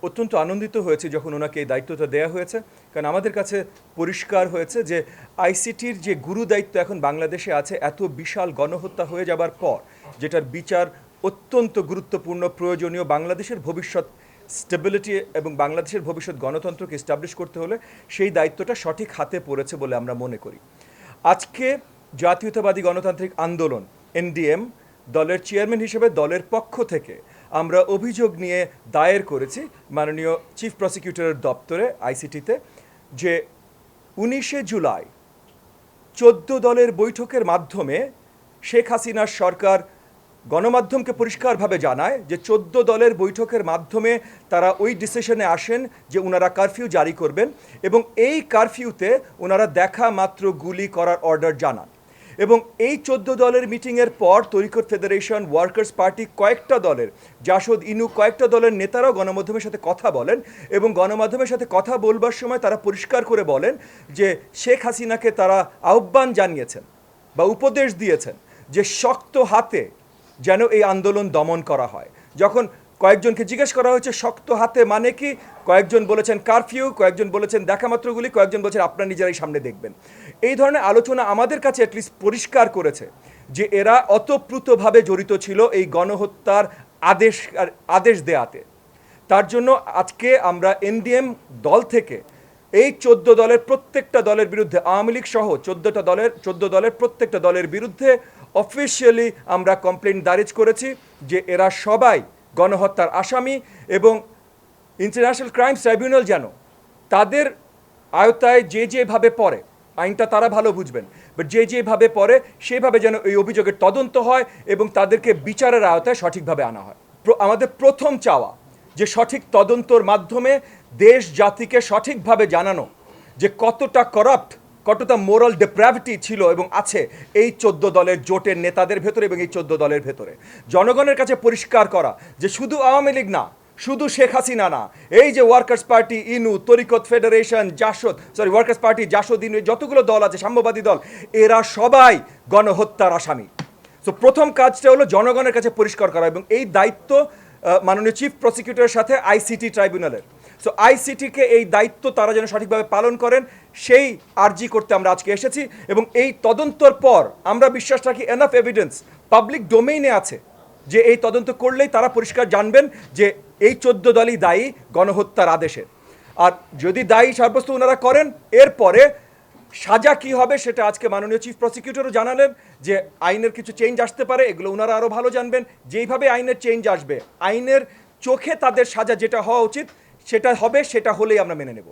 অত্যন্ত আনন্দিত হয়েছি যখন ওনাকে এই দায়িত্বটা দেওয়া হয়েছে, কারণ আমাদের কাছে পরিষ্কার হয়েছে যে আইসিটির যে গুরু দায়িত্ব এখন বাংলাদেশে আছে, এত বিশাল গণহত্যা হয়ে যাবার পর যেটার বিচার অত্যন্ত গুরুত্বপূর্ণ, প্রয়োজনীয়, বাংলাদেশের ভবিষ্যৎ স্টেবিলিটি এবং বাংলাদেশের ভবিষ্যৎ গণতন্ত্রকে এস্টাবলিশ করতে হলে সেই দায়িত্বটা সঠিক হাতে পড়েছে বলে আমরা মনে করি। আজকে জাতীয়তাবাদী গণতান্ত্রিক আন্দোলন এনডিএম দলের চেয়ারম্যান হিসেবে দলের পক্ষ থেকে আমরা অভিযোগ নিয়ে দায়ের করেছি মাননীয় চিফ প্রসিকিউটরের দপ্তরে আইসিটিতে যে 19শে জুলাই 14 দলের বৈঠকের মাধ্যমে শেখ হাসিনার সরকার গণমাধ্যমকে পরিষ্কারভাবে জানায় যে 14 দলের বৈঠকের মাধ্যমে তারা ওই ডিসিশনে আসেন যে ওনারা কারফিউ জারি করবেন এবং এই কারফিউতে ওনারা দেখা মাত্র গুলি করার অর্ডার জানান। এবং এই 14 দলের মিটিংয়ের পর তরিকত ফেডারেশন, ওয়ার্কার্স পার্টি, কয়েকটা দলের, জাসদ, ইনু, কয়েকটা দলের নেতারাও গণমাধ্যমের সাথে কথা বলেন এবং গণমাধ্যমের সাথে কথা বলবার সময় তারা পরিষ্কার করে বলেন যে শেখ হাসিনাকে তারা আহ্বান জানিয়েছেন বা উপদেশ দিয়েছেন যে শক্ত হাতে যেন এই আন্দোলন দমন করা হয়। যখন কয়েকজনকে জিজ্ঞেস করা হয়েছে শক্ত হাতে মানে কি, কয়েকজন বলেছেন কারফিউ, কয়েকজন বলেছেন দেখামাত্রগুলি, কয়েকজন বলেছেন আপনারা নিজেরাই সামনে দেখবেন। এই ধরনের আলোচনা আমাদের কাছে অ্যাটলিস্ট পরিষ্কার করেছে যে এরা অতপ্রুতভাবে জড়িত ছিল এই গণহত্যার আদেশ দেয়াতে। তার জন্য আজকে আমরা এনডিএম দল থেকে এই 14 দলের প্রত্যেকটা দলের বিরুদ্ধে, আওয়ামী লীগ সহ 14 দলের প্রত্যেকটা দলের বিরুদ্ধে অফিসিয়ালি আমরা কমপ্লেন দায়ের করেছি যে এরা সবাই গণহত্যার আসামি এবং ইন্টারন্যাশনাল ক্রাইমস ট্রাইব্যুনাল যেন তাদের আয়তায় যে যেভাবে পড়ে, আইনটা তারা ভালো বুঝবেন, বাট যে যেভাবে পড়ে সেভাবে যেন এই অভিযোগের তদন্ত হয় এবং তাদেরকে বিচারের আয়তায় সঠিকভাবে আনা হয়। আমাদের প্রথম চাওয়া যে সঠিক তদন্তর মাধ্যমে দেশ জাতিকে সঠিকভাবে জানানো যে কতটা করাপ্ট, কতটা মোরাল ডেপ্রাভিটি ছিল এবং আছে এই 14 দলের জোটের নেতাদের ভেতরে এবং এই 14 দলের ভেতরে। জনগণের কাছে পরিষ্কার করা যে শুধু আওয়ামী লীগ না, শুধু শেখ হাসিনা না, এই যে ওয়ার্কার্স পার্টি, ইনু, তরিকত ফেডারেশন, ওয়ার্কার্স পার্টি, জাসদ, ইনু, যতগুলো দল আছে, সাম্যবাদী দল, এরা সবাই গণহত্যার আসামি। তো প্রথম কাজটা হলো জনগণের কাছে পরিষ্কার করা এবং এই দায়িত্ব মাননীয় চিফ প্রসিকিউটরের সাথে আইসিটি ট্রাইব্যুনালের। সো আইসিটিকে এই দায়িত্ব তারা যেন সঠিকভাবে পালন করেন সেই আর্জি করতে আমরা আজকে এসেছি এবং এই তদন্তর পর আমরা বিশ্বাস রাখি এনাফ এভিডেন্স পাবলিক ডোমেইনে আছে যে এই তদন্ত করলেই তারা পরিষ্কার জানবেন যে এই 14 দলই দায়ী গণহত্যার আদেশে। আর যদি দায়ী সাব্যস্ত ওনারা করেন, এরপরে সাজা কি হবে সেটা আজকে মাননীয় চিফ প্রসিকিউটরও জানালেন যে আইনের কিছু চেঞ্জ আসতে পারে, এগুলো ওনারা আরও ভালো জানবেন। যেইভাবে আইনের চেঞ্জ আসবে, আইনের চোখে তাদের সাজা যেটা হওয়া উচিত সেটা হবে, সেটা হলেই আমরা মেনে নেব।